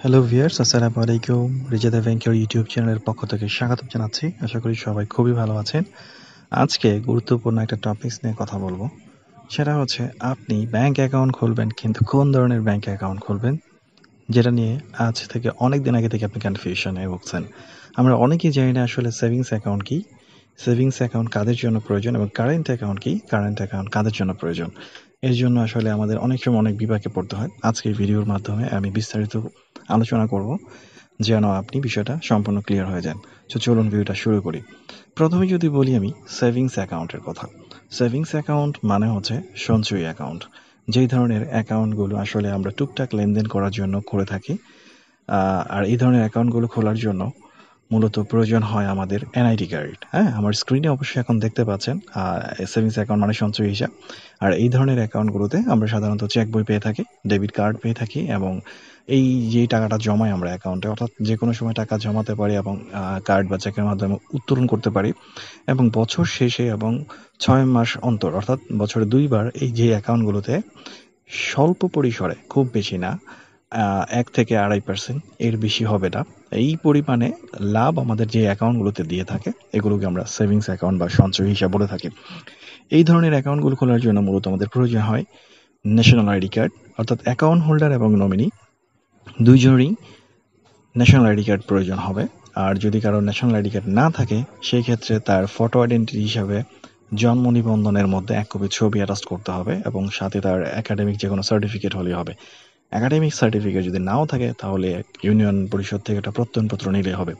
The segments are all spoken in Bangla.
হ্যালো ভিউয়ার্স, আসসালামু আলাইকুম। রিজাদা ব্যাংকের ইউটিউব চ্যানেলের পক্ষ থেকে স্বাগতম জানাচ্ছি। আশা করি সবাই খুবই ভালো আছেন। আজকে গুরুত্বপূর্ণ একটা টপিকস নিয়ে কথা বলবো। সেটা হচ্ছে আপনি ব্যাংক অ্যাকাউন্ট খুলবেন, কিন্তু কোন ধরনের ব্যাংক অ্যাকাউন্ট খুলবেন? যেটা নিয়ে আজ থেকে অনেক দিন আগে থেকে আপনি কনফিউশনে ভুগছেন। আমরা অনেকেই জানি না আসলে সেভিংস অ্যাকাউন্ট কি, সেভিংস অ্যাকাউন্ট কাদের জন্য প্রয়োজন এবং কারেন্ট অ্যাকাউন্ট কি, কারেন্ট অ্যাকাউন্ট কাদের জন্য প্রয়োজন। এর জন্য আসলে আমাদের অনেক সময় অনেক বিপাকে পড়তে হয়। আজকে এই ভিডিওর মাধ্যমে আমি বিস্তারিত আলোচনা করব, যেন আপনি বিষয়টা সম্পূর্ণ ক্লিয়ার হয়ে যান। তো চলুন ভিডিওটা শুরু করি। প্রথমে যদি বলি আমি সেভিংস অ্যাকাউন্টের কথা। সেভিংস অ্যাকাউন্ট মানে হচ্ছে সঞ্চয়ী অ্যাকাউন্ট। যেই ধরনের অ্যাকাউন্টগুলো আসলে আমরা টুকটাক লেনদেন করার জন্য করে থাকি। আর এই ধরনের অ্যাকাউন্টগুলো খোলার জন্য মূলত প্রয়োজন হয় আমাদের এনআইডি কার্ড। হ্যাঁ, আমার স্ক্রিনে অবশ্যই এখন দেখতে পাচ্ছেন সেভিংস অ্যাকাউন্ট মানে সঞ্চয়ী হিসাব। আর এই ধরনের অ্যাকাউন্টগুলোতে আমরা সাধারণত চেক বই পেয়ে থাকি, ডেবিট কার্ড পেয়ে থাকি এবং এই যেই টাকাটা জমাই আমরা অ্যাকাউন্টে, অর্থাৎ যে কোনো সময় টাকা জমাতে পারি এবং কার্ড বা চেকের মাধ্যমে উত্তোলন করতে পারি। এবং বছর শেষে এবং ৬ মাস অন্তর, অর্থাৎ বছরে ২ বার এই যে অ্যাকাউন্টগুলোতে স্বল্প পরিসরে, খুব বেশি না, ১ থেকে ২.৫% এর বেশি হবে না, এই পরিমাণে লাভ আমাদের যে অ্যাকাউন্টগুলোতে দিয়ে থাকে, এগুলোকে আমরা সেভিংস অ্যাকাউন্ট বা সঞ্চয় হিসাব বলে থাকি। এই ধরনের অ্যাকাউন্টগুলো খোলার জন্য মূলত আমাদের প্রয়োজন হয় ন্যাশনাল আইডি কার্ড, অর্থাৎ অ্যাকাউন্ট হোল্ডার এবং নমিনি দুইজনেরই ন্যাশনাল আইডি কার্ড প্রয়োজন হবে। আর যদি কারো ন্যাশনাল আইডি কার্ড না থাকে, সেই ক্ষেত্রে তার ফটো আইডেন্টিটি হিসাবে জন্ম নিবন্ধনের মধ্যে ১ কপি ছবি অ্যাটাচ করতে হবে এবং সাথে তার একাডেমিক যে কোনো সার্টিফিকেট হলেই হবে। একাডেমিক সার্টিফিকেট যদি নাও থাকে, তাহলে ইউনিয়ন পরিষদ থেকে একটা প্রত্যয়নপত্র নিলে হবে।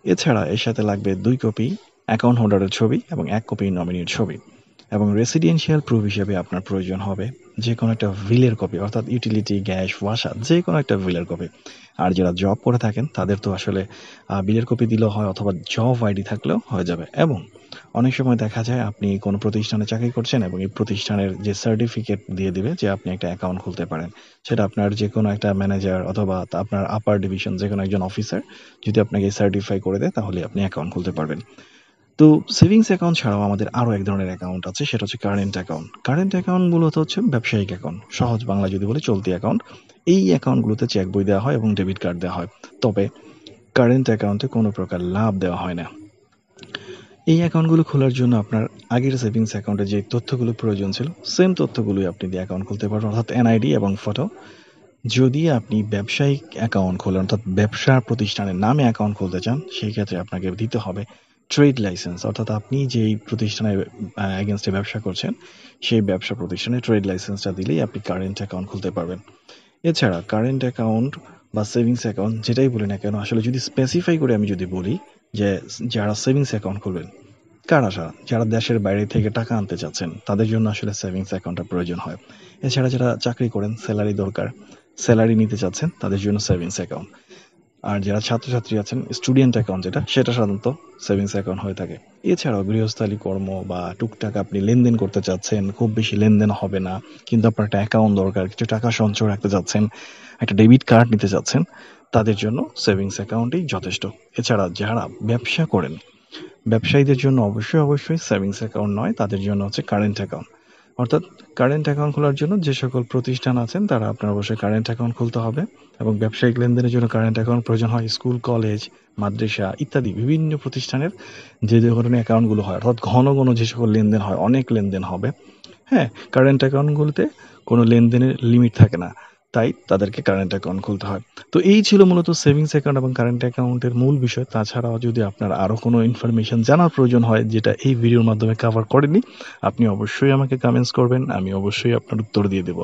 এছাড়া এর সাথে লাগবে ২ কপি অ্যাকাউন্ট হোল্ডারের ছবি এবং ১ কপি নমিনির ছবি। এবং রেসিডেন্সিয়াল প্রুফ হিসেবে আপনার প্রয়োজন হবে যে কোনো একটা বিলের কপি, অর্থাৎ ইউটিলিটি, গ্যাস, ওয়াসা, যে কোনো একটা বিলের কপি। আর যারা জব করে থাকেন তাদের তো আসলে বিলের কপি দিলেও হয়, অথবা জব আইডি থাকলেও হয়ে যাবে। এবং অনেক সময় দেখা যায় আপনি কোনো প্রতিষ্ঠানে চাকরি করছেন এবং এই প্রতিষ্ঠানের যে সার্টিফিকেট দিয়ে দিবে যে আপনি একটা অ্যাকাউন্ট খুলতে পারেন, সেটা আপনার যে কোনো একটা ম্যানেজার অথবা আপনার আপার ডিভিশন যে কোনো একজন অফিসার যদি আপনাকে সার্টিফাই করে দেয়, তাহলে আপনি অ্যাকাউন্ট খুলতে পারবেন। তো সেভিংস অ্যাকাউন্ট ছাড়াও আমাদের আরও এক ধরনের অ্যাকাউন্ট আছে, সেটা হচ্ছে কারেন্ট অ্যাকাউন্ট। কারেন্ট অ্যাকাউন্ট মূলত হচ্ছে ব্যবসায়িক অ্যাকাউন্ট, সহজ বাংলা যদি বলি চলতি অ্যাকাউন্ট। এই অ্যাকাউন্টগুলোতে চেক বই দেওয়া হয় এবং ডেবিট কার্ড দেওয়া হয়। তবে কারেন্ট অ্যাকাউন্টে কোনো প্রকার লাভ দেওয়া হয় না। এই অ্যাকাউন্টগুলো খোলার জন্য আপনার আগের সেভিংস অ্যাকাউন্টে যে তথ্যগুলো প্রয়োজন ছিল, সেম তথ্যগুলোই আপনি দিয়ে অ্যাকাউন্ট খুলতে পারবেন, অর্থাৎ এনআইডি এবং ফটো। যদি আপনি ব্যবসায়িক অ্যাকাউন্ট খোলেন, অর্থাৎ ব্যবসা প্রতিষ্ঠানের নামে অ্যাকাউন্ট খুলতে চান, সেই ক্ষেত্রে আপনাকে দিতে হবে ট্রেড লাইসেন্স, অর্থাৎ আপনি যেই প্রতিষ্ঠানের এগেনস্টে ব্যবসা করছেন, সেই ব্যবসা প্রতিষ্ঠানে ট্রেড লাইসেন্সটা দিলেই আপনি কারেন্ট অ্যাকাউন্ট খুলতে পারবেন। এছাড়া কারেন্ট অ্যাকাউন্ট বা সেভিংস অ্যাকাউন্ট যেটাই বলি না কেন, আসলে যদি স্পেসিফাই করে আমি যদি বলি যে যারা সেভিংস অ্যাকাউন্ট খুলবেন, কারা যারা যারা দেশের বাইরে থেকে টাকা আনতে চাচ্ছেন, তাদের জন্য আসলে সেভিংস অ্যাকাউন্টটা প্রয়োজন হয়। এছাড়া যারা চাকরি করেন, স্যালারি দরকার, স্যালারি নিতে চাচ্ছেন, তাদের জন্য সেভিংস অ্যাকাউন্ট। আর যারা ছাত্রছাত্রী আছেন, স্টুডেন্ট অ্যাকাউন্ট যেটা, সেটা সাধারণত সেভিংস অ্যাকাউন্ট হয়ে থাকে। এছাড়াও গৃহস্থালী কর্ম বা টুকটাক আপনি লেনদেন করতে চাচ্ছেন, খুব বেশি লেনদেন হবে না, কিন্তু আপনার একটা অ্যাকাউন্ট দরকার, কিছু টাকা সঞ্চয় রাখতে চাচ্ছেন, একটা ডেবিট কার্ড নিতে চাচ্ছেন, তাদের জন্য সেভিংস অ্যাকাউন্টই যথেষ্ট। এছাড়া যারা ব্যবসা করেন, ব্যবসায়ীদের জন্য অবশ্যই সেভিংস অ্যাকাউন্ট নয়, তাদের জন্য হচ্ছে কারেন্ট অ্যাকাউন্ট। অর্থাৎ কারেন্ট অ্যাকাউন্ট খোলার জন্য যে সকল প্রতিষ্ঠান আছেন, তারা আপনার অবশ্যই কারেন্ট অ্যাকাউন্ট খুলতে হবে। এবং ব্যবসায়িক লেনদেনের জন্য কারেন্ট অ্যাকাউন্ট প্রয়োজন হয় স্কুল, কলেজ, মাদ্রাসা ইত্যাদি বিভিন্ন প্রতিষ্ঠানের যে ধরনের অ্যাকাউন্টগুলো হয়, অর্থাৎ ঘন ঘন যে সকল লেনদেন হয়, অনেক লেনদেন হবে, হ্যাঁ, কারেন্ট অ্যাকাউন্টগুলোতে কোনো লেনদেনের লিমিট থাকে না, তাই তাদেরকে কারেন্ট অ্যাকাউন্ট খুলতে হয়। তো এই ছিল মূলত সেভিংস অ্যাকাউন্ট এবং কারেন্ট অ্যাকাউন্টের মূল বিষয়। তাছাড়াও যদি আপনার আরও কোনো ইনফরমেশন জানার প্রয়োজন হয় যেটা এই ভিডিওর মাধ্যমে কভার করেনি, আপনি অবশ্যই আমাকে কমেন্টস করবেন, আমি অবশ্যই আপনার উত্তর দিয়ে দেব।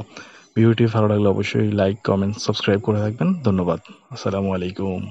ভিডিওটি ভালো লাগলে অবশ্যই লাইক, কমেন্ট, সাবস্ক্রাইব করে রাখবেন। ধন্যবাদ। আসসালামু আলাইকুম।